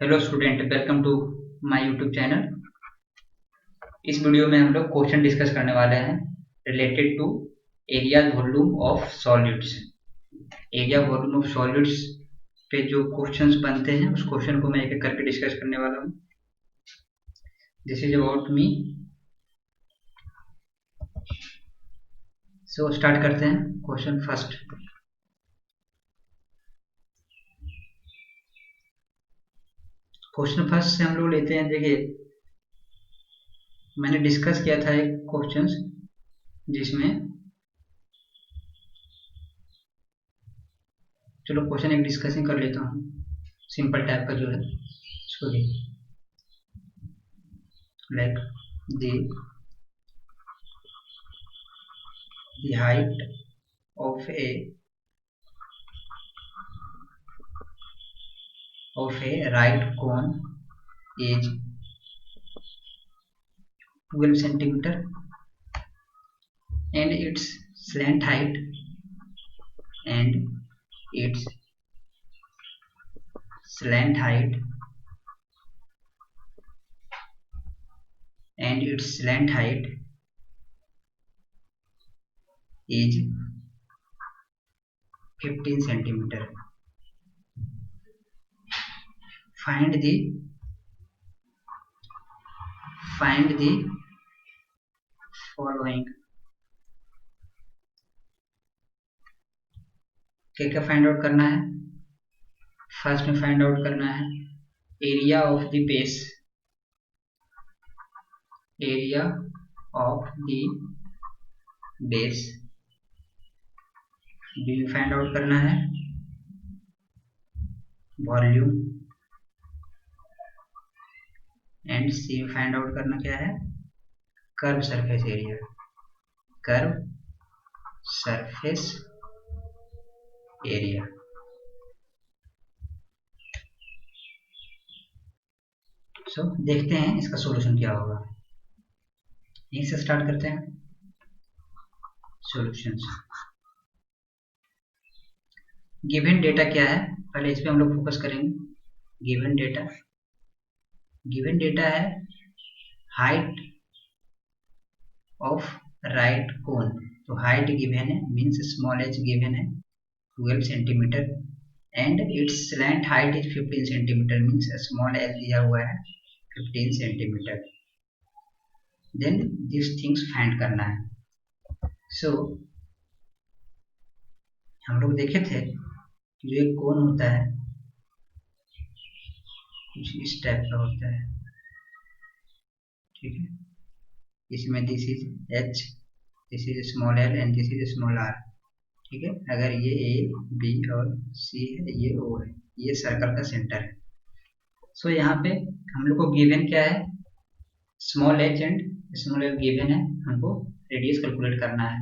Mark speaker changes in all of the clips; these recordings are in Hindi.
Speaker 1: Hello student, welcome to my YouTube channel. इस वीडियो में हम लोग क्वेश्चन डिस्कस करने वाले हैं related to area volume of solids. Area volume of solids पे जो क्वेश्चंस बनते हैं उस क्वेश्चन को मैं एक एक करके डिस्कस करने वाला हूँ। This is about me. So start करते हैं। Question first. क्वेश्चन फर्स्ट से हम लोग लेते हैं। देखिए, मैंने डिस्कस किया था एक क्वेश्चंस जिसमें, चलो क्वेश्चन एक डिस्कसिंग कर लेता हूँ। सिंपल टाइप का जो है इसको देखिए, like the height of a right cone is 12 centimeter and its slant height and its slant height and its slant height is 15 centimeter. Find the following. क्या क्या फाइंड आउट करना है? फर्स्ट में फाइंड आउट करना है area of the base. Area of the base. B में फाइंड आउट करना है वॉल्यूम एंड सी में फाइंड आउट करना क्या है? Curve surface area. Curve surface area. So देखते हैं इसका सॉल्यूशन क्या होगा। यहीं से स्टार्ट करते हैं सॉल्यूशंस। गिवन डेटा क्या है, पहले इस पे हम लोग फोकस करेंगे। गिवन डेटा है हाइट ऑफ राइट कोन। तो हाइट गिवन है, मीन्स स्मॉल एच गिवन है 12 centimetre and its slant height is 15 centimetre, means small L दिया हुआ है 15 centimetre. Then this things find करना है। सो हम लोग देखे थे जो एक कोन होता है कुछ इस टाइप का होता है, ठीक है। इसमें this is H, this is small L and this is small R, ठीक है। अगर ये ए बी और सी है, ये ओ है, ये सर्कल का सेंटर है। सो यहाँ पे हम लोग को गिवन क्या है? Small H and small L given है, हमको रेडियस कैलकुलेट करना है।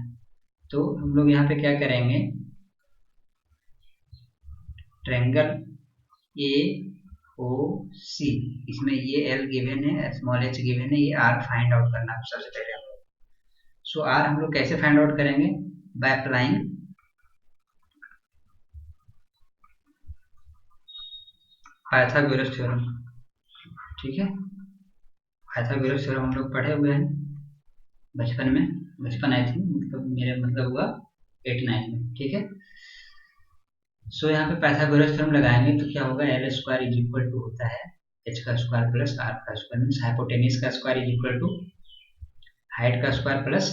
Speaker 1: तो हम लोग यहाँ पे क्या करेंगे, ट्रायंगल ए ओ सी, इसमें ये एल गिवन है, स्मॉल एच गिवन है, ये आर फाइंड आउट करना है सबसे पहले हम लोग। सो आर हम लोग कैसे फाइंड आउट करेंगे? बाय अप्लाइंग पाइथागोरस थ्योरम, ठीक है। पाइथागोरस थ्योरम हम लोग पढ़े हुए हैं बचपन में, बचपन आई थी, मतलब मेरे मतलब हुआ 8-9 में, ठीक है। सो यहाँ पे पाइथागोरस थ्योरम लगाएंगे तो क्या होगा? L square is equal to होता है एच का स्क्वायर प्लस आर का स्क्वायर, मीन्स हाइपोटेनिस का square is equal to height का स्क्वायर प्लस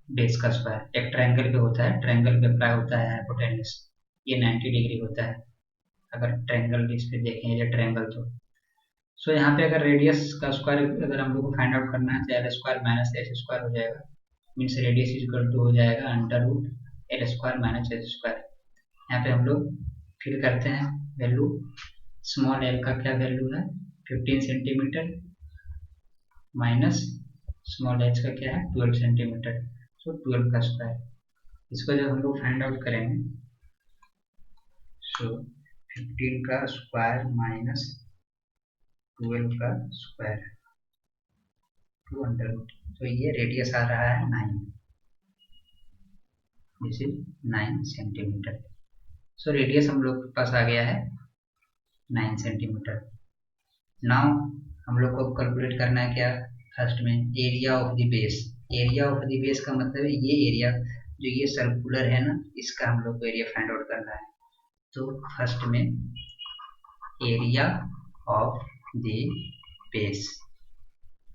Speaker 1: बेस का स्क्वायर। एक ट्रायंगल पे होता है, ट्रायंगल पे अप्लाई होता है हाइपोटेनिस, ये 90 डिग्री होता है अगर ट्रायंगल इस पे देखें, ये ट्रायंगल। तो सो यहाँ पे अगर रेडियस का स्क्वायर अगर हम लोग को फाइंड आउट करना है तो L square minus H square हो जाएगा, means radius is equal to हो जाएगा under root L square minus H square. यहाँ पे हम लोग फिल करते हैं वैल्यू। स्मॉल एल का क्या वैल्यू है? 15 सेंटीमीटर माइनस स्मॉल एच का क्या है? 12 सेंटीमीटर। सो 12 का स्क्वायर। इसको जब हम लोग फाइंड आउट करेंगे, सो 15 का स्क्वायर माइनस 12 का स्क्वायर टू अंडर रूट, तो ये रेडियस आ रहा है 9, this is 9 centimetre. So radius हम लोग के पास आ गया है 9 सेंटीमीटर। नाउ हम लोग को कैलकुलेट करना है क्या, फर्स्ट में area of the base. Area of the base का मतलब ये एरिया जो ये सर्कुलर है ना, इसका हम लोग को एरिया फाइंड आउट करना है। तो फर्स्ट में एरिया ऑफ द बेस,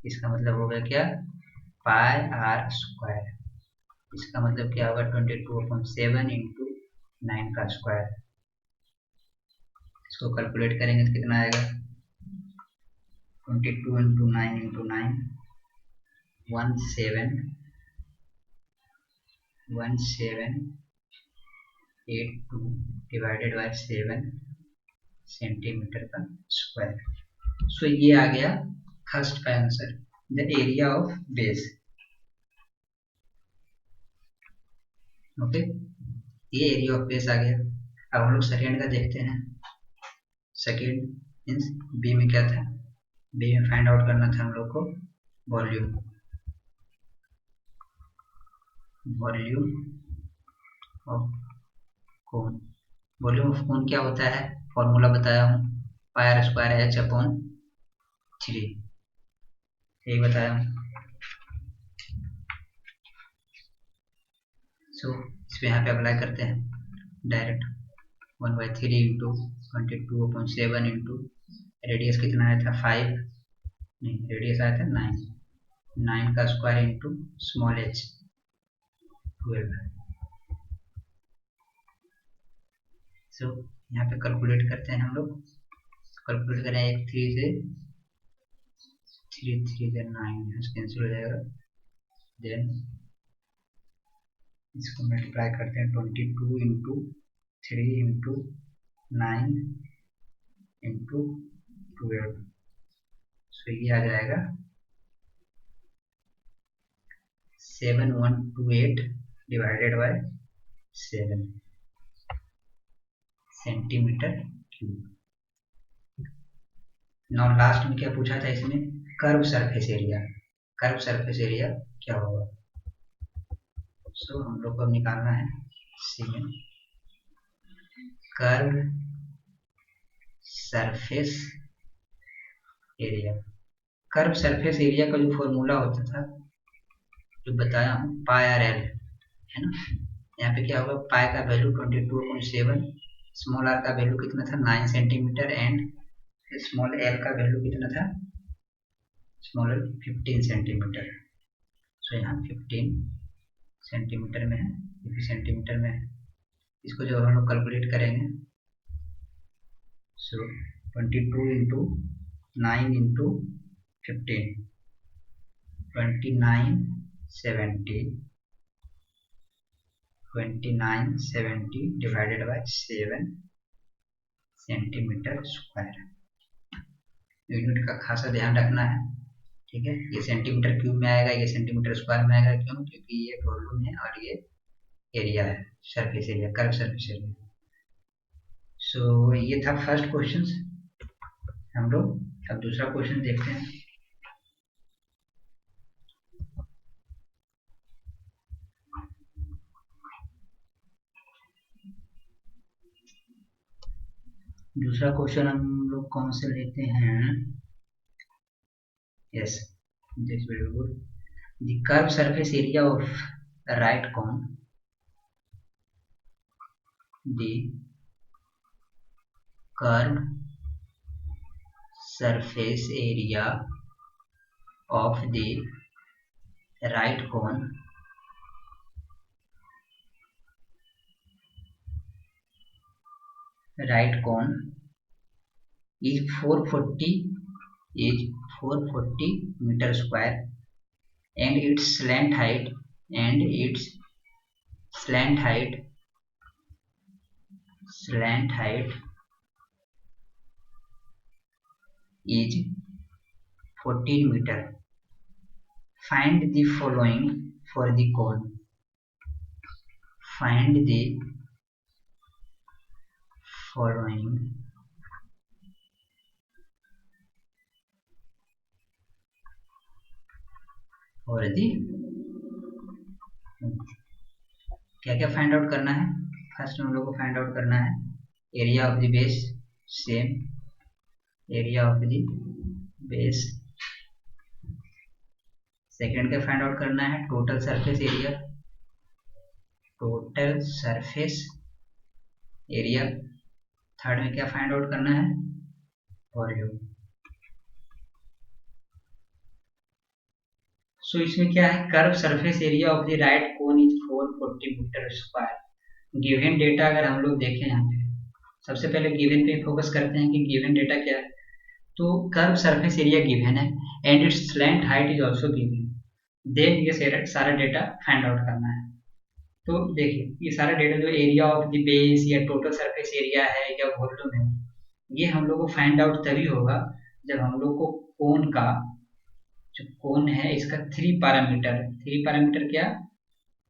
Speaker 1: इसका मतलब होगा क्या, पाई आर स्क्वायर। इसका मतलब क्या होगा, 22/7 इंटू 9 का स्क्वायर। इसको कैलकुलेट करेंगे तो कितना आएगा, 22 into 9 into 9, 1782 divided by 7 centimetre का स्क्वायर। सो ये आ गया फर्स्ट का answer, the area of base. Okay, ये एरिया ऑफ बेस आ गया। अब हम लोग सेकेंड का देखते हैं। सेकेंड मीन्स बी में क्या था, बी में फाइंड आउट करना था हम लोग को volume. Volume of cone. Volume of कोन क्या होता है, फॉर्मूला बताया हूँ, पाई आर स्क्वायर एच अपॉन 3, यही बताया हूँ। सो इस पे यहाँ पे अप्लाई करते हैं डायरेक्ट, 1/3 इंटू 22/7 इंटू रेडियस कितना आया था 5, नहीं रेडियस आया था 9, 9 का स्क्वायर इंटू स्मॉल एच 12। सो यहाँ पे कैलकुलेट करते हैं हम लोग। कैलकुलेट करें, एक 3 से 9 कैंसिल हो जाएगा। देन इसको मल्टीप्लाई करते हैं, 22 इंटू 3 इंटू 9 इंटू 12। सो ये आ जाएगा 7128 divided by 7 centimetre cube. Now last में क्या पूछा था इसमें, curve surface area. Curve surface area क्या होगा, सो हम लोग को अब निकालना है सी में curve surface area. Curve surface area का जो फॉर्मूला होता था, जो बताया हूँ, पाई आर एल है ना। यहाँ पे क्या होगा, पाई का वैल्यू 22/7, स्मॉल आर का वैल्यू कितना था 9 सेंटीमीटर, एंड स्मॉल एल का वैल्यू कितना था, स्मॉल एल 15 सेंटीमीटर। सो यहाँ 15 सेंटीमीटर में है, ये भी सेंटीमीटर में है। इसको जब हम लोग कैलकुलेट करेंगे, सो 22 into 9 into 15, 2970 divided by 7 centimetre square. Unit का खासा ध्यान रखना है, ठीक है। ये सेंटीमीटर क्यूब में आएगा, ये सेंटीमीटर स्क्वायर में आएगा, क्यों, क्योंकि ये वॉल्यूम है और ये एरिया है, surface area, curve surface area. So ये था फर्स्ट क्वेश्चन। हम लोग अब दूसरा क्वेश्चन देखते हैं। दूसरा क्वेश्चन हम लोग कौन से लेते हैं, yes this very good. The curve surface area of right cone, the curve surface area of the right cone is 440 meter square, and its slant height is 14 meter. Find the following for the cone. Find the following for the, क्या क्या फाइंड आउट करना है, फर्स्ट हम लोग को फाइंड आउट करना है area of the base, same area of the base. Second क्या फाइंड आउट करना है, total surface area, total surface area. Third में क्या फाइंड आउट करना है, वॉल्यूम। सो इसमें क्या है, curve surface area of the right cone is 440 metre square. Given data अगर हम लोग देखें यहाँ पे, सबसे पहले गिवन पे फोकस करते हैं कि गिवन डेटा क्या है। तो कर्व सरफेस एरिया गिवन है and its slant height is also given. Then ये सारा डेटा फाइंड आउट करना है। तो देखिए ये सारा डेटा जो एरिया ऑफ द बेस या टोटल सरफेस एरिया है या वॉल्यूम है, ये हम लोग को फाइंड आउट तभी होगा जब हम लोग को कोन का, जो कोन है इसका थ्री पैरामीटर क्या,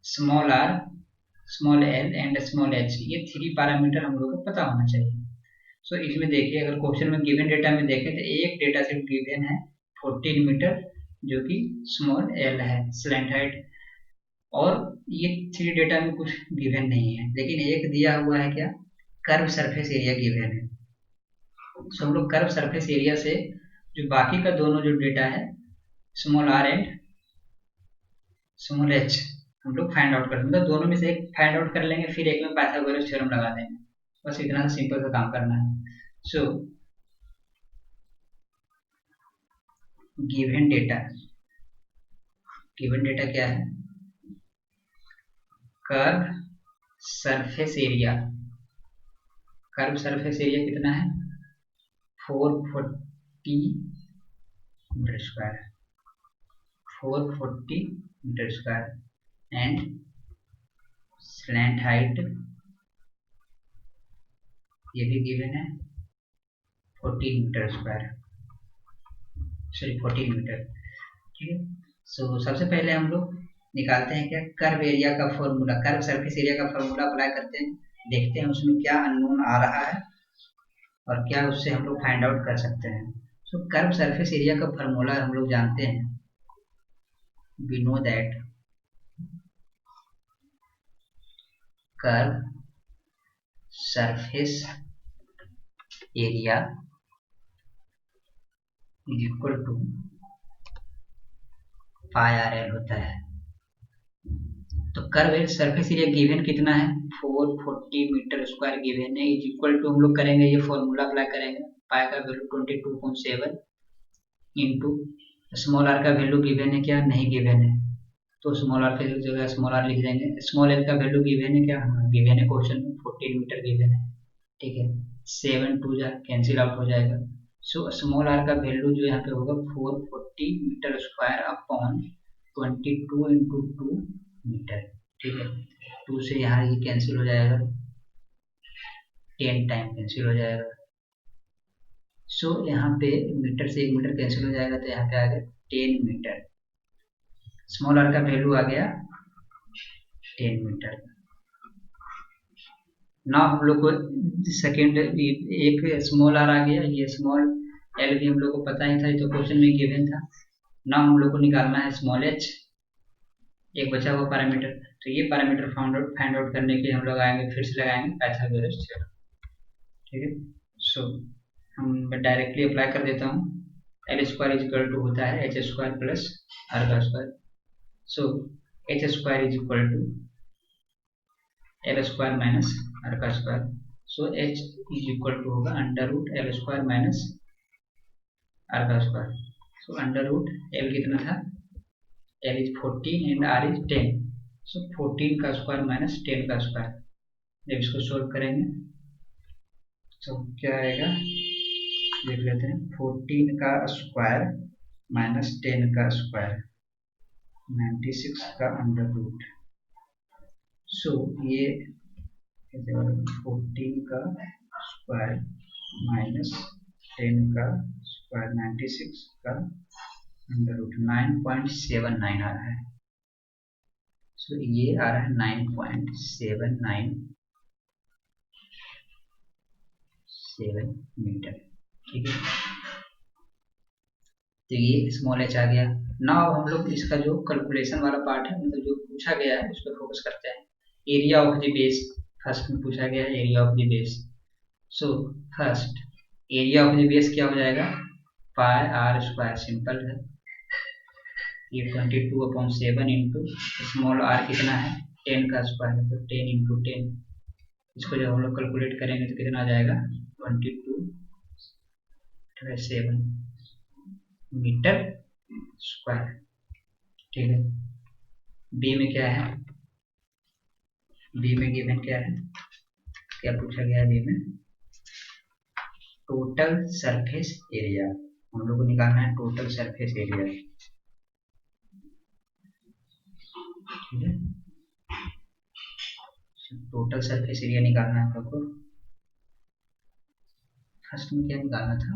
Speaker 1: small R, small L and small H, ये थ्री पैरामीटर हम लोग को पता होना चाहिए। सो इसमें देखिए अगर क्वेश्चन में गिवन डेटा में देखें तो एक डेटा सेट गिवन है 14 मीटर जो कि स्मॉल एल है स्लैंट हाइट, और ये थ्री डेटा में कुछ गिवन नहीं है, लेकिन एक दिया हुआ है क्या, कर्व सरफेस एरिया गिवन है। सो हम लोग कर्व सरफेस एरिया से जो बाकी का दोनों जो डेटा है small R and small H हम लोग फाइंड आउट कर देंगे, मतलब दोनों में से एक फाइंड आउट कर लेंगे, फिर एक में पाइथागोरस थ्योरम लगा देंगे। बस इतना सा सिंपल सा काम करना है। So given data, given data क्या है, curve surface area, curve surface area कितना है 440 metre square, 440 metre square and slant height ये भी गिवन है 14 मीटर स्क्वायर, सॉरी 14 मीटर। ठीक है। सो सबसे पहले हम लोग निकालते हैं क्या, कर्व एरिया का फॉर्मूला, कर्व सरफेस एरिया का फॉर्मूला अप्लाई करते हैं, देखते हैं उसमें क्या अननोन आ रहा है और क्या उससे हम लोग फाइंड आउट कर सकते हैं। सो कर्व सरफेस एरिया का फॉर्मूला हम लोग जानते हैं, we know that curve surface area is equal to pi R L होता है। तो कर्व सरफेस एरिया गिवन कितना है 440 मीटर स्क्वायर गिवन है, इज इक्वल टू हम लोग करेंगे ये फॉर्मूला अप्लाई करेंगे, पाई का वैल्यू 22.7 इंटू स्मॉल आर का वैल्यू गिवन है क्या, नहीं गिवन है, तो स्मॉल आर की जगह स्मॉल आर लिख देंगे। स्मॉल एल का वैल्यू गिवन है क्या, गिवन है क्वेश्चन में 14 मीटर गिवन है। ठीक है, 7 टू जा कैंसिल आउट हो जाएगा। सो स्मॉल आर का वैल्यू जो यहाँ पे होगा 440 metre square upon 22 into 2 metre. ठीक है, 2 से यहाँ ये कैंसिल हो जाएगा, 10 टाइम कैंसिल हो जाएगा। सो यहाँ पे मीटर से 1 मीटर कैंसिल हो जाएगा, तो यहाँ पे आ गया 10 मीटर। स्मॉल आर का वैल्यू आ गया 10 मीटर। ना हम लोग को सेकेंड एक स्मॉल आर आ गया, ये स्मॉल एल भी हम लोग को पता ही था, ये तो क्वेश्चन में गिवन था। ना हम लोग को निकालना है स्मॉल एच, एक बचा हुआ पैरामीटर, तो ये पैरामीटर फाइंड आउट करने के लिए हम लोग आएंगे, फिर से लगाएंगे पाइथागोरस थ्योरम। ठीक है, सो हम डायरेक्टली अप्लाई कर देता हूँ, L square is equal to होता है एच स्क्वायर प्लस आर का square. So H square is equal to L square minus R का square. So H is equal to होगा under root L square minus R का square. So under root L कितना था, L is 14 and R is 10, so 14 का स्क्वायर माइनस 10 का स्क्वायर। जब इसको सोल्व करेंगे तो क्या आएगा देख लेते हैं, 14 का स्क्वायर माइनस 10 का स्क्वायर 96 का अंडर रूट। सो ये 14 का स्क्वायर माइनस 10 का स्क्वायर 96 का अंडर रूट 9.79 आ रहा है। सो ये आ रहा है 9.797 मीटर। ठीक है, तो ये स्मॉल एच आ गया। नाउ हम लोग इसका जो कैलकुलेशन वाला पार्ट है, मतलब जो पूछा गया है उस पर फोकस करते हैं। Area of the base first में पूछा गया है, area of the base. So first area of the base क्या हो जाएगा, पाई आर स्क्वायर, सिंपल है। ये 22/7 इंटू स्मॉल आर कितना है, 10 का स्क्वायर है, तो 10 × 10। इसको जब हम लोग कैलकुलेट करेंगे तो कितना आ जाएगा, 22/7 मीटर स्क्वायर। ठीक है। बी में क्या है, बी में गिवन क्या है, क्या पूछा गया है बी में, टोटल सरफेस एरिया। हम लोग को निकालना है टोटल सरफेस एरिया। ठीक है, टोटल सरफेस एरिया निकालना है हम लोग को। फर्स्ट में क्या निकालना था,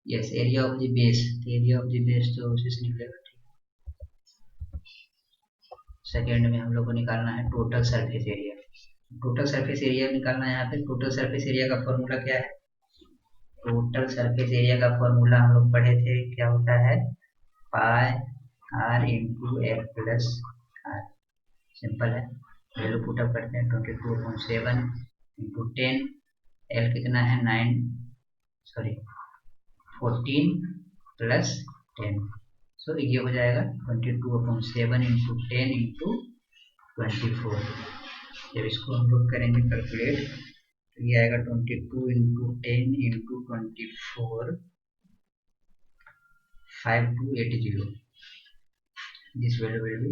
Speaker 1: yes area of the base, area of the base तो उसी से निकलेगा। सेकेंड में हम लोग को निकालना है total surface area. Total surface area निकालना है। यहाँ पे टोटल सरफेस एरिया का फॉर्मूला क्या है, टोटल सरफेस एरिया का फॉर्मूला हम लोग पढ़े थे, क्या होता है, pi R into L plus R. Simple है, वैल्यू पुटअप करते हैं, 22/7 इंटू 10, एल कितना है 9, सॉरी 14 प्लस 10, सो ये हो जाएगा 22/7 इंटू 10 इंटू 24। जब इसको हम लोग करेंगे कैलकुलेट तो ये आएगा 22 into 10 into 24, 5280। This value will be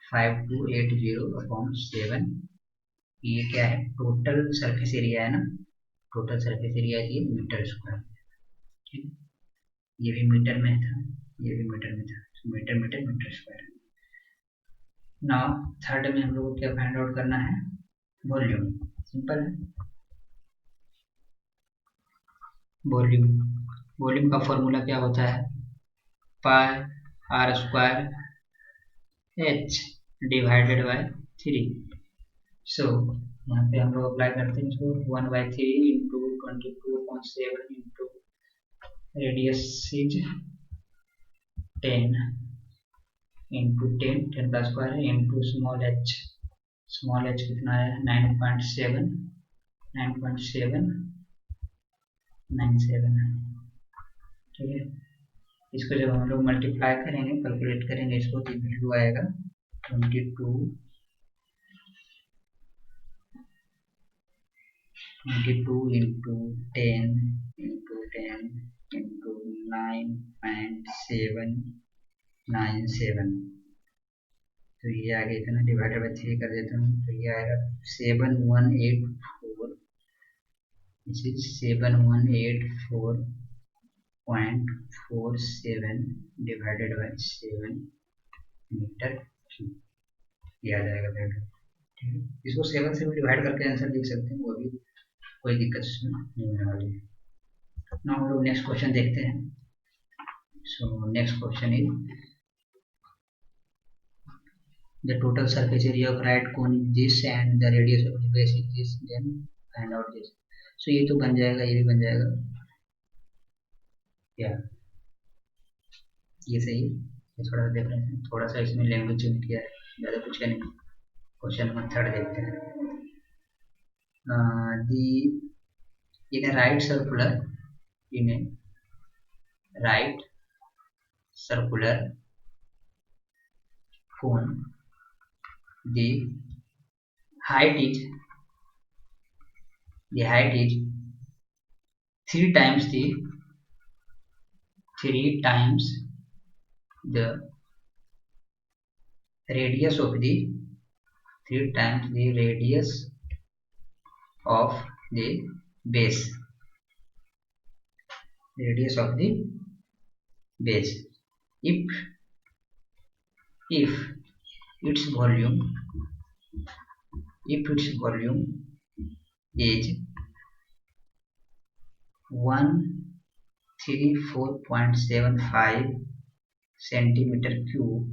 Speaker 1: 5280/7। ये क्या है, टोटल सरफेस एरिया है ना, टोटल सरफेस एरिया है मीटर स्क्वायर। ठीक है, ये भी मीटर में था, ये भी मीटर में था, metre metre metre square. Now third में हम लोग को क्या फाइंड आउट करना है, वॉल्यूम। सिंपल है, वॉल्यूम, वॉल्यूम का फॉर्मूला क्या होता है, pi R square H divided by 3। So यहाँ पे हम लोग अप्लाई करते हैं इसको, 1/3 into 22/7 into radius is 10 into 10 का square into small H, small H कितना है 9.7 है। ठीक है, इसको जब हम लोग मल्टीप्लाई करेंगे कैलकुलेट करेंगे इसको तो वैल्यू आएगा 22 इंटू 10 इंटू 10 इंटू 9.797। तो ये आगे इतना डिवाइडेड बाई 3 कर देता हूँ, तो ये आएगा 7184, this is 7184.47 divided by 7 metre cube, ये आ जाएगा वैल्यू। ठीक है, इसको 7 से भी डिवाइड करके आंसर लिख सकते हैं, वो भी कोई दिक्कत इसमें नहीं होने वाली है। ना हम लोग नेक्स्ट क्वेश्चन देखते हैं। So next question is the total surface area of right cone is this and the radius of the base is this, then find out this। so ये तो बन जाएगा, ये भी बन जाएगा, क्या ये सही है। ये थोड़ा सा देख रहे हैं, थोड़ा सा इसमें लैंग्वेज चेंज किया है, ज़्यादा कुछ है नहीं। क्वेश्चन नंबर 3 देखते हैं। the in a right circular, in a right circular cone, the height is 3 times the radius of the 3 times the radius of the base, radius of the base, if its volume is 134.75 centimeter cube,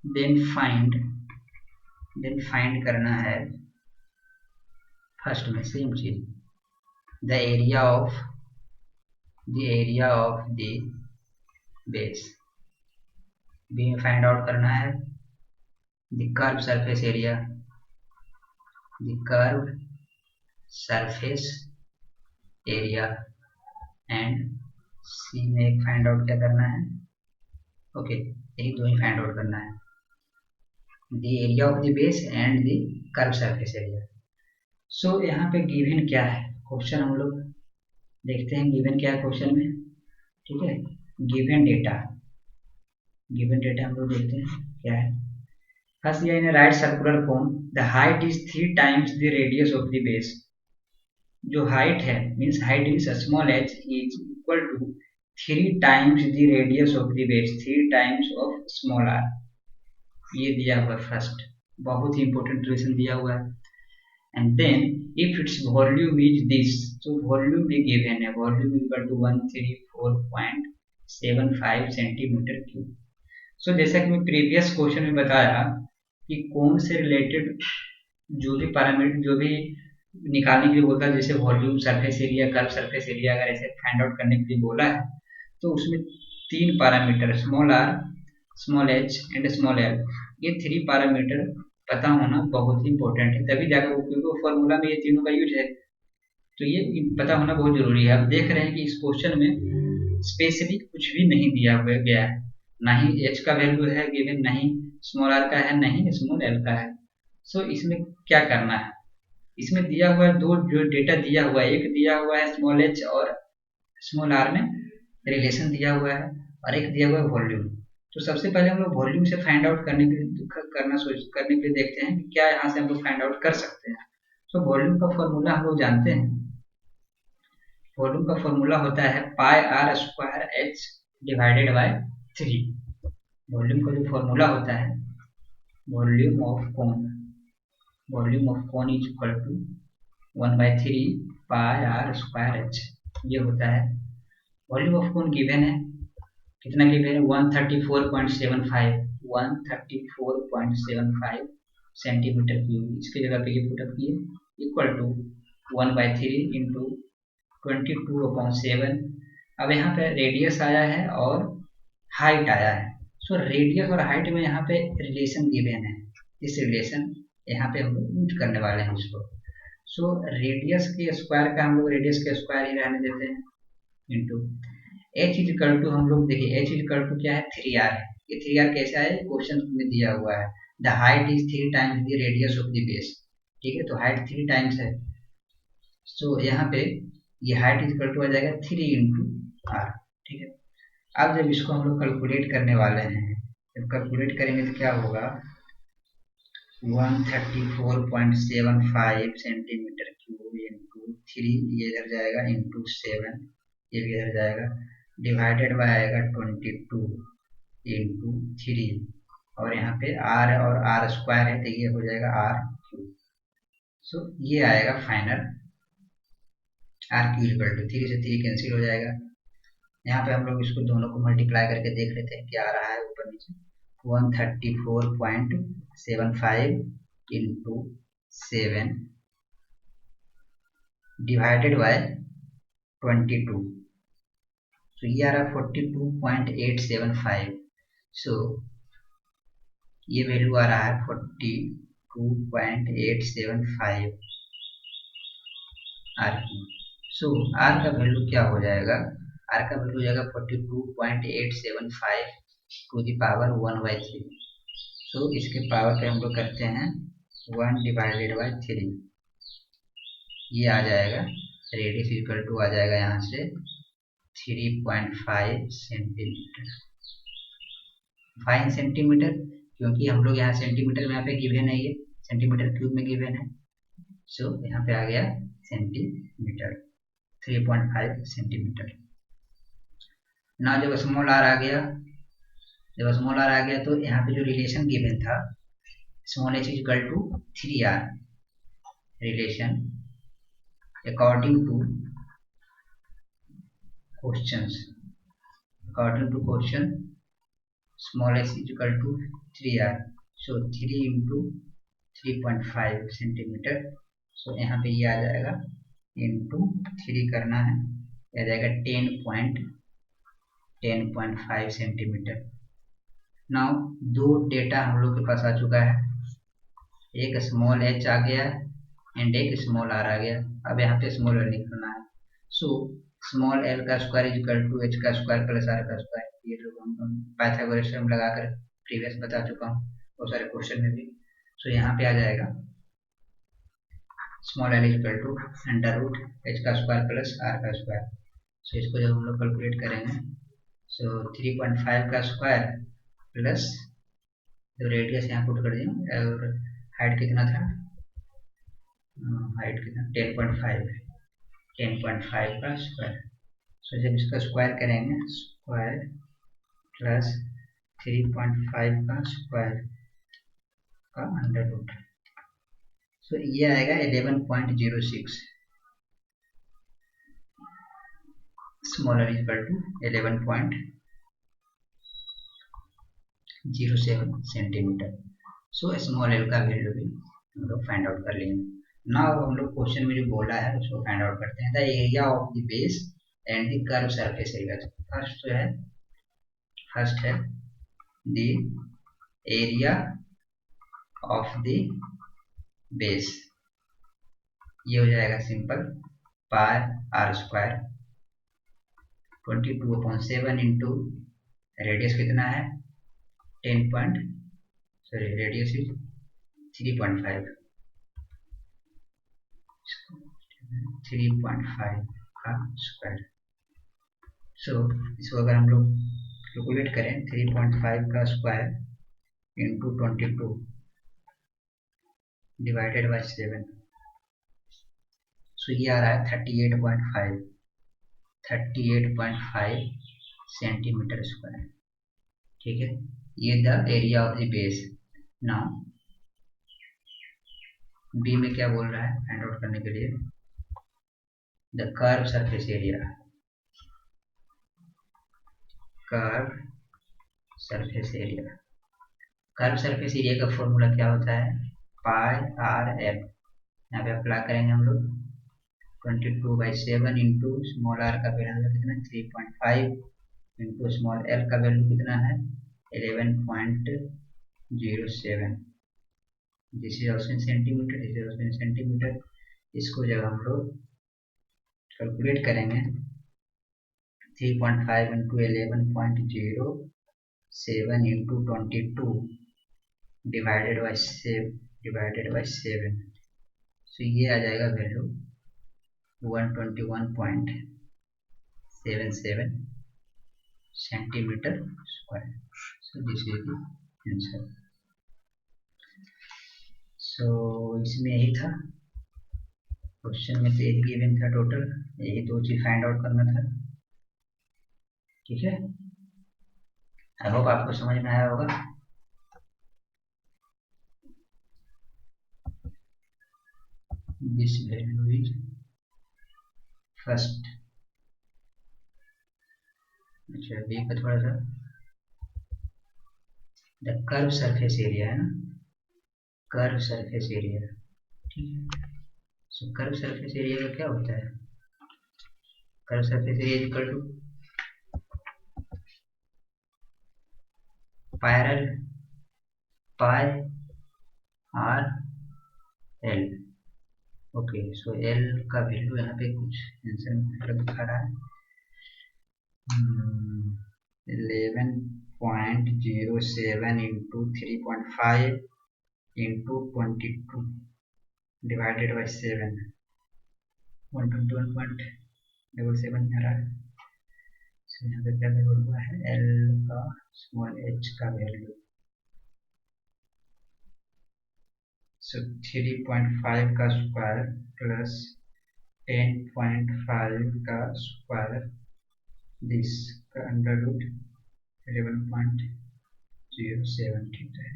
Speaker 1: then find करना है फर्स्ट में सेम चीज, the area of the base. B में फाइंड आउट करना है the curve surface area, the curve surface area and C में एक फाइंड आउट क्या करना है, ओके यही दो ही फाइंड आउट करना है, the area of the base and the curve surface area. So यहाँ पे गिवन क्या है, क्वेश्चन हम लोग देखते हैं गिवन क्या है क्वेश्चन में, ठीक है। गिवन डेटा, गिवन डेटा हम लोग देखते हैं क्या है। फर्स्ट ये in right circular cone the height is 3 times the radius of the base. जो हाइट है means height means small H is equal to 3 times the radius of the base, 3 times of small R. ये दिया हुआ है फर्स्ट, बहुत ही इंपॉर्टेंट रिलेशन दिया हुआ है। And then if its volume is this, तो वॉल्यूम भी गिवन है, volume equal to 134.75 centimetre cube. So जैसा कि मैं प्रीवियस क्वेश्चन में बताया कि कौन से रिलेटेड जो भी पैरामीटर जो भी निकालने के लिए बोलता है, जैसे volume, surface area, curve surface area, अगर ऐसे फाइंड आउट करने के लिए बोला है तो उसमें 3 parameter small R, small H and small L, ये 3 पैरामीटर पता होना बहुत ही इंपॉर्टेंट है, तभी जाकर क्योंकि फॉर्मूला में ये तीनों का यूज है, तो ये पता होना बहुत जरूरी है। आप देख रहे हैं कि इस क्वेश्चन में स्पेशली कुछ भी नहीं दिया हुआ गया है, ना ही एच का वैल्यू है गिवन, नहीं स्मॉल आर का है, नहीं स्मॉल एल का है। सो इसमें क्या करना है, इसमें दिया हुआ है दो जो डेटा दिया हुआ है, एक दिया हुआ है स्मॉल एच और स्मॉल आर में रिलेशन दिया हुआ है, और एक दिया हुआ है वॉल्यूम। तो सबसे पहले हम लोग वॉल्यूम से फाइंड आउट करने के लिए करने के लिए देखते हैं कि क्या यहाँ से हम लोग फाइंड आउट कर सकते हैं। तो वॉल्यूम का फॉर्मूला हम लोग जानते हैं, वॉल्यूम का फॉर्मूला होता है pi R square H divided by 3। Volume का जो फॉर्मूला होता है, volume of cone, volume of cone is equal to 1/3 pi R square H, ये होता है। वॉल्यूम ऑफ कोन गिवन है, कितना गिवन है 134.75, 134.75 सेंटीमीटर क्यूब, इसके जगह पे ये पुटअप किए इक्वल टू 1/3 इंटू 22/7। अब यहाँ पे रेडियस आया है और हाइट आया है। सो रेडियस और हाइट में यहाँ पे रिलेशन गिवन है, इस रिलेशन यहाँ पे हम लोग यूज करने वाले हैं इसको। सो रेडियस के स्क्वायर का हम लोग रेडियस के स्क्वायर ही रहने देते हैं, into H is equal to, हम लोग देखिए एच इज इक्वल टू क्या है 3r है। ये 3r कैसा है, क्वेश्चन में दिया हुआ है the height is 3 times the radius of the base, ठीक है, तो हाइट 3 टाइम्स है। सो यहाँ पे ये हाइट इज इक्वल टू आ जाएगा 3 इंटू आर, ठीक है। अब जब इसको हम लोग कैलकुलेट करने वाले हैं, जब कैलकुलेट करेंगे तो क्या होगा 134.75 सेंटीमीटर क्यूब इंटू 3, ये इधर जाएगा इंटू 7, ये भी इधर जाएगा, डिवाइडेड बाय आएगा 22 इंटू 3, और यहाँ पे r और r स्क्वायर है तो ये हो जाएगा r क्यूब। सो ये आएगा final r cube equal to 3 से 3 कैंसिल हो जाएगा। यहाँ पे हम लोग इसको दोनों को मल्टीप्लाई करके देख लेते हैं क्या आ रहा है ऊपर नीचे, 134.75 इंटू 7 डिवाइडेड बाय 22, तो ये आ रहा है 42.875। सो ये वैल्यू आ रहा है 42.875 आर की। सो आर का वैल्यू क्या हो जाएगा, आर का वैल्यू हो जाएगा 42.875 टू द पावर 1/3। सो इसके पावर पे हम लोग करते हैं 1 डिवाइडेड बाय 3, ये आ जाएगा रेडियस इक्वल टू आ जाएगा यहाँ से 3.5 सेंटीमीटर, 5 सेंटीमीटर, क्योंकि हम लोग यहाँ सेंटीमीटर में यहाँ पे गिवन है, ये सेंटीमीटर क्यूब में गिवन है। सो यहाँ पे आ गया सेंटीमीटर, 3.5 सेंटीमीटर। ना जब स्मॉल आर आ गया, जब स्मॉल आर आ गया तो यहाँ पे जो रिलेशन गिवन था small H equal to 3r, relation according to questions, according to question small H equal to 3r, so 3 into 3.5 centimetre. So यहाँ पे ये आ जाएगा इंटू 3 करना है, ये आ जाएगा 10.5 सेंटीमीटर। नाउ दो डेटा हम लोग के पास आ चुका है, एक स्मॉल एच आ गया एंड एक स्मॉल आर आ गया। अब यहाँ पे स्मॉल एल निकालना है, सो स्मॉल एल का square is equal to H का स्क्वायर प्लस आर का स्क्वायर। ये तो हम पाइथागोरस थ्योरम लगाकर प्रीवियस बता चुका हूँ बहुत सारे क्वेश्चन में भी। सो यहाँ पे आ जाएगा small L is equal to under root H का स्क्वायर प्लस आर का स्क्वायर। सो इसको जब हम लोग कैलकुलेट करेंगे, सो 3.5 का स्क्वायर प्लस, तो रेडियस यहाँ पुट कर दिया, और हाइट कितना था, हाइट कितना 10.5, 10.5 का स्क्वायर। सो जब इसका स्क्वायर करेंगे, स्क्वायर प्लस 3.5 का स्क्वायर का अंडर रूट, सो ये आएगा 11.06, small R is equal to 11.07 centimetre. So small L का वैल्यू भी हम लोग फाइंड आउट कर लेंगे। नाउ हम लोग क्वेश्चन में जो बोला है उसको फाइंड आउट करते हैं। The area of the base and the curve surface area. First जो है, फर्स्ट है the area of the base, ये हो जाएगा simple pi R square 22/7 into radius कितना है 10 पॉइंट, सॉरी रेडियस इज 3.5, 3.5 का स्क्वायर। सो इसको अगर हम लोग कैलकुलेट करें 3.5 का square into 22 divided by 7, so ये आ रहा है 38.5 सेंटीमीटर स्क्वायर। ठीक है, ये the area of the base. Now B में क्या बोल रहा है फाइंड आउट करने के लिए, the curve surface area, curve surface area. Curve surface area का फॉर्मूला क्या होता है, पाई आर एफ। यहाँ पे अप्लाई करेंगे हम लोग 22/7 इंटू स्मॉल आर का वैल्यू कितना 3.5 इंटू स्मॉल एल का वैल्यू कितना है 11.07, this is also in centimetre, this is also in centimetre. इसको जब हम लोग कैलकुलेट करेंगे 3.5 into 11.07 into 22 divided by 7, so ये आ जाएगा value 121.77 centimetre square. So this is the answer. So इसमें यही था, क्वेश्चन में तो यही गिवन था, टोटल यही दो चीज फाइंड आउट करना था। ठीक है, आई होप आपको समझ में आया होगा। दिस वैल्यू इज फर्स्ट, अच्छा बी का थोड़ा सा, द कर्व सरफेस एरिया है ना, कर्व सरफेस एरिया। ठीक है, सो कर्व सरफेस एरिया का क्या होता है, curve surface area equal to पायरल pi R L. Okay, so L का वैल्यू यहाँ पे कुछ आंसर मतलब दिखा रहा है 11.07 इंटू 3.5 इंटू 22 डिवाइडेड बाई 7, 121.77 आ रहा है। सो यहाँ पे क्या वैल्यू हुआ है एल का स्मॉल एच का वैल्यू, सो 3.5 का स्क्वायर प्लस 10.5 का स्क्वायर, दिस का अंडर रूट 11.07। ठीक है,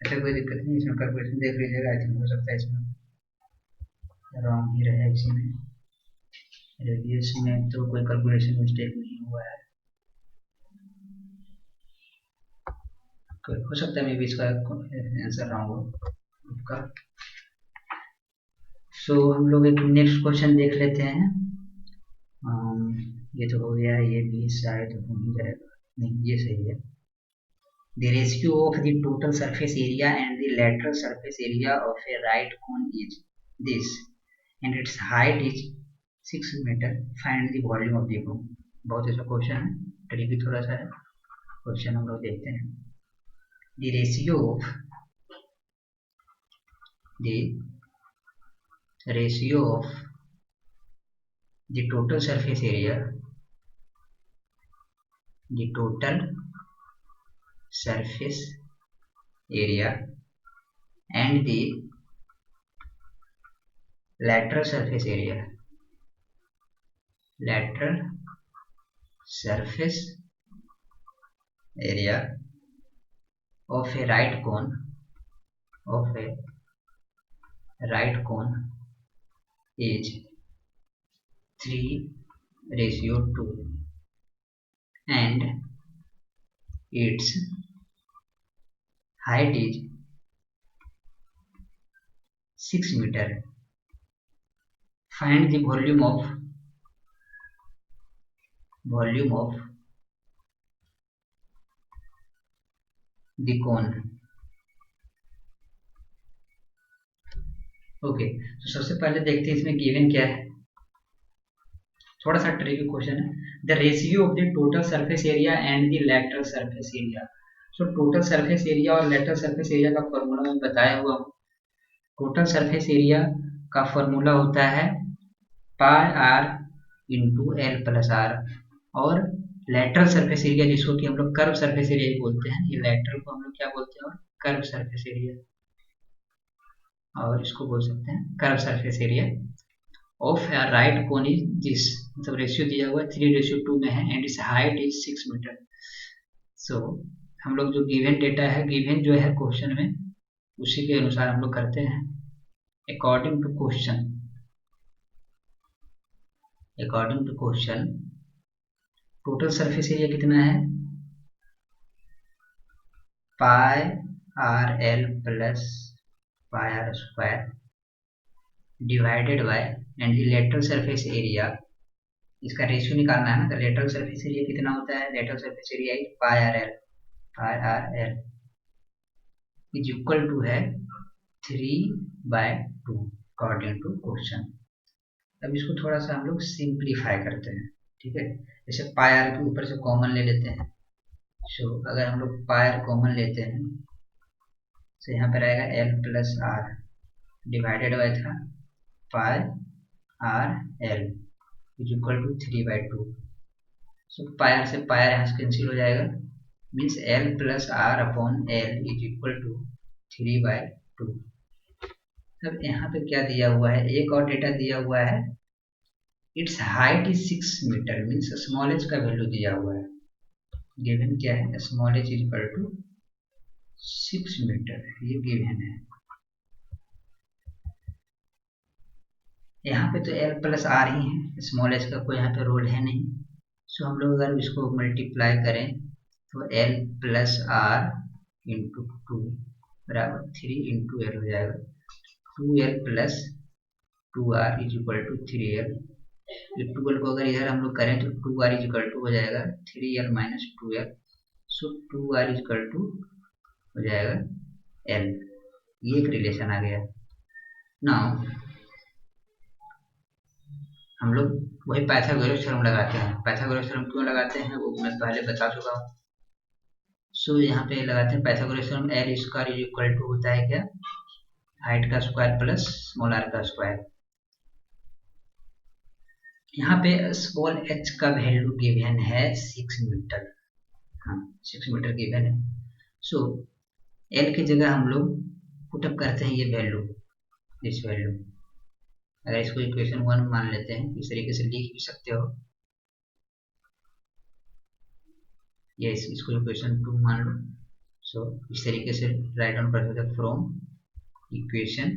Speaker 1: ऐसा कोई दिक्कत नहीं, इसमें कैलकुलेशन देख लीजिएगा, आई थिंक हो सकता है इसमें रॉन्ग ही रहे, इसी में रेडियस में तो कोई कैलकुलेशन मिस्टेक नहीं हुआ है, हो सकता है मे भी इसका आंसर रॉन्ग हो आपका। सो हम लोग एक नेक्स्ट क्वेश्चन देख लेते हैं। ये तो हो गया, ये भी शायद हो ही जाएगा, नहीं ये सही है। The ratio of the total surface area and the lateral surface area of a right cone is this। and its height is 6 meter. Find the volume of the room. बहुत अच्छा क्वेश्चन है, ट्रिकी थोड़ा सा है क्वेश्चन, हम लोग देखते हैं. The ratio of the total surface area, and the lateral surface area of a right cone is 3:2 and its height is 6 meter. Find the volume of the cone. Okay, तो सबसे पहले देखते हैं इसमें गिवन क्या है. थोड़ा सा ट्रिकी क्वेश्चन है. The ratio of the total surface area and the lateral surface area. So total surface area और लेटरल सरफेस एरिया का फॉर्मूला मैं बताया हुआ हूँ. टोटल सरफेस एरिया का फॉर्मूला होता है pi R into L plus R, और लेटरल सरफेस एरिया जिसको कि हम लोग कर्व सरफेस एरिया ही बोलते हैं, ये लेटरल को हम लोग क्या बोलते हैं, और कर्व सरफेस एरिया, और इसको बोल सकते हैं curve surface area of a right cone is this. मतलब रेशियो दिया हुआ है 3:2 में है and its height is 6 metre. So हम लोग जो गिवन डेटा है, गिवन जो है क्वेश्चन में, उसी के अनुसार हम लोग करते हैं. According to question total surface area कितना है, pi R L plus pi R square divided by and the lateral surface area. इसका रेशियो निकालना है ना, तो लेटरल सरफेस एरिया कितना होता है, lateral surface area pi R L is equal to है 3/2 अकॉर्डिंग टू क्वेश्चन. अब इसको थोड़ा सा हम लोग सिंप्लीफाई करते हैं. ठीक है, जैसे पाई आर के ऊपर से कॉमन ले लेते हैं. सो अगर हम लोग पाई आर कॉमन लेते हैं तो यहाँ पर आएगा L plus R divided by था pi R L is equal to 3/2. So pi R से पाई आर यहाँ से कैंसिल हो जाएगा, means L plus R upon L is equal to 3/2. अब यहाँ पे क्या दिया हुआ है, एक और डेटा दिया हुआ है, its height is 6 metre, means small H का वैल्यू दिया हुआ है. गिवन क्या है, small H is equal to 6 metre, ये गिवन है. यहाँ पे तो एल प्लस आर ही है, स्मॉल एच का कोई यहाँ पे रोल है नहीं. सो हम लोग अगर इसको मल्टीप्लाई करें तो एल प्लस आर इंटू 2 बराबर 3 इंटू एल हो जाएगा. 2l plus 2r is equal to 3l. 12 को अगर इधर हम लोग करें तो 2r इज इक्वल टू हो जाएगा 3l minus 2l. So 2r is equal to हो जाएगा l. ये एक रिलेशन आ गया. नाउ हम लोग वही पाइथागोरस थ्योरम लगाते हैं. पाइथागोरस थ्योरम क्यों लगाते हैं वो मैं पहले बता चुका हूँ. सो यहाँ पे लगाते हैं Pythagoras theorem. L square is equal to होता है क्या, हाइट का स्क्वायर प्लस स्मॉल आर का स्क्वायर. यहाँ पे स्मॉल एच का वैल्यू गिवन है 6 मीटर. हाँ 6 मीटर गिवन है. सो एल की जगह हम लोग पुटअप करते हैं ये वैल्यू, दिस वैल्यू. अगर इसको इक्वेशन 1 मान लेते हैं, इस तरीके से लिख भी सकते हो, या इसको इक्वेशन 2 मान लो. सो इस तरीके से राइट डाउन कर सकते हो from equation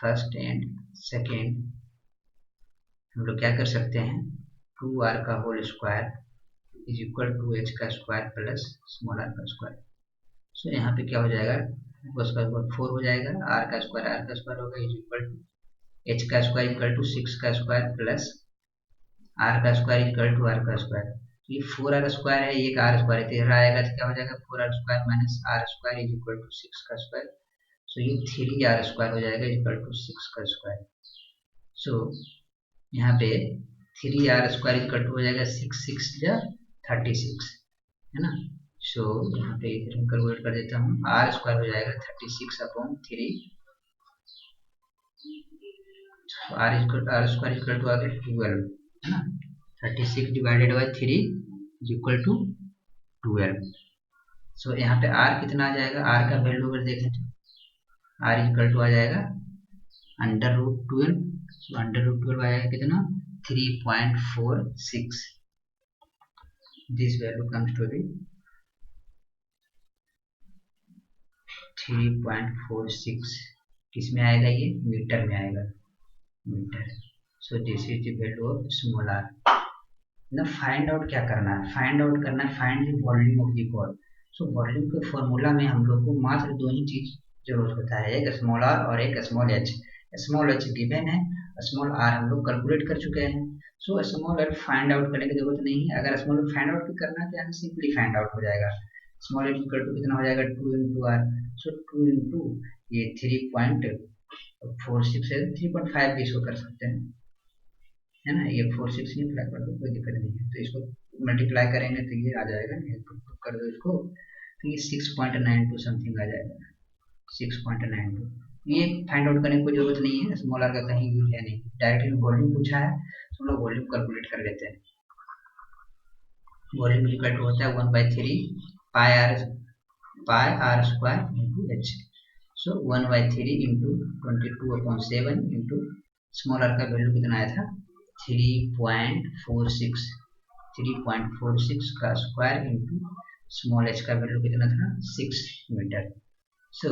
Speaker 1: first and second. हम लोग क्या कर सकते हैं, 2r का whole square is equal to h का स्क्वायर प्लस स्मॉल r का स्क्वायर. सो यहाँ पे क्या हो जाएगा, उसका 4 हो जाएगा, r का स्क्वायर होगा इज इक्वल टू h का स्क्वायर इक्वल टू 6 का स्क्वायर प्लस r का स्क्वायर इक्वल टू r का स्क्वायर. ये 4r स्क्वायर है, एक r स्क्वायर है, तीसरा आएगा तो क्या हो जाएगा 4r square minus r square is equal to 6 का स्क्वायर. सो ये 3r स्क्वायर हो जाएगा इक्वल टू 6 का स्क्वायर. सो यहाँ पे 3r² इक्वल टू हो जाएगा 6 या 36, है ना। सो यहाँ पे इधर मैं कैलकुलेट कर देता हूँ, r² हो जाएगा 36/3, r² इक्वल टू आ गया 12, है ना। 36 डिवाइडेड बाई 3 इक्वल टू 12। सो यहाँ पे r कितना आ जाएगा, r का वैल्यू अगर देखें तो r इक्वल टू आ जाएगा √12। सो √12 आएगा कितना, 3.46। This value comes to be 3.46। किस में आएगा, ये मीटर में आएगा, metre. So this is the value of small r। ना फाइंड आउट क्या करना है, फाइंड आउट करना है find the volume of the ball. So volume के फॉर्मूला में हम लोग को मात्र दो ही चीज जरूरत होता है, एक स्मॉल r और एक small h। Small h given है, स्मॉल r हम लोग कैलकुलेट कर चुके हैं। So small r find out करने की जरूरत नहीं है। अगर स्मॉल r फाइंड आउट भी करना है तो यहाँ सिंपली फाइंड आउट हो जाएगा। स्मॉल h इक्वल टू कितना हो जाएगा, 2 इंटू r। सो 2 इंटू ये 3.46 है, 3.5 भी इसको कर सकते हैं, है ना। ये 4 6 नहीं अप्लाई कर दो, कोई दिक्कत नहीं है। तो इसको मल्टीप्लाई करेंगे तो ये आ जाएगा, कर दो इसको, तो ये 6.92 समथिंग आ जाएगा, 6.92। ये फाइंड आउट करने की कोई जरूरत नहीं है, स्मॉल आर का कहीं यूज है नहीं, डायरेक्टली वॉल्यूम पूछा है तो हम लोग वॉल्यूम कैलकुलेट कर लेते हैं। वॉल्यूम इक्वल टू होता है 1/3 pi r² into h। So 1/3 into 22/7 into small R का वैल्यू कितना आया था, 3.46, 3.46 का स्क्वायर इंटू स्मॉल h का वैल्यू कितना था, 6 मीटर। सो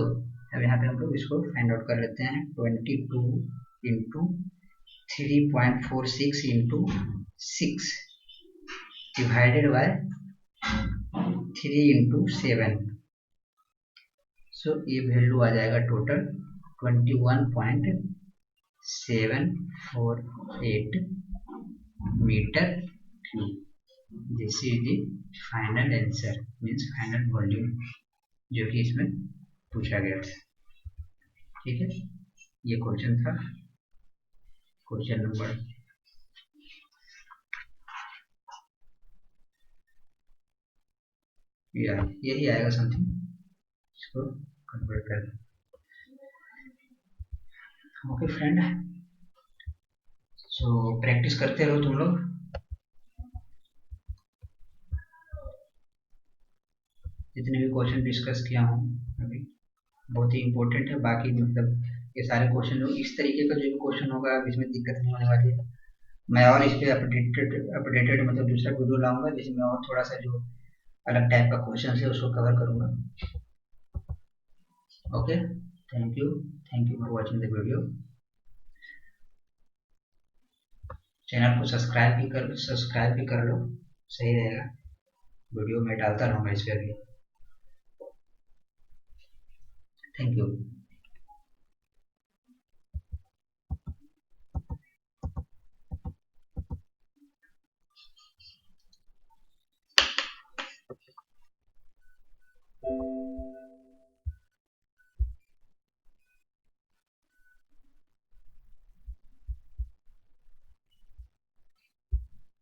Speaker 1: अब यहाँ पे हम लोग इसको फाइंड आउट कर लेते हैं, 22 into 3.46 into 6 divided by 3 into 7। So ये वैल्यू आ जाएगा total 21.748 metre cube. This is the final answer, means final volume जो कि इसमें पूछा गया था। ठीक है, ये क्वेश्चन था, क्वेश्चन नंबर यही आएगा समथिंग, इसको कन्वर्ट कर। ओके फ्रेंड, सो प्रैक्टिस करते रहो तुम लोग। जितने भी क्वेश्चन डिस्कस किया हूँ अभी बहुत ही इम्पोर्टेंट है। बाकी मतलब ये सारे क्वेश्चन इस तरीके का जो भी क्वेश्चन होगा इसमें दिक्कत नहीं होने वाली है। मैं और इस पे अपडेटेड मतलब दूसरा वीडियो लाऊंगा जिसमें और थोड़ा सा जो अलग टाइप का क्वेश्चन है उसको कवर करूंगा। Okay, thank you for watching the video. Channel को सब्सक्राइब भी कर लो, सही रहेगा। वीडियो में डालता रहूँगा इस पर भी। Thank you.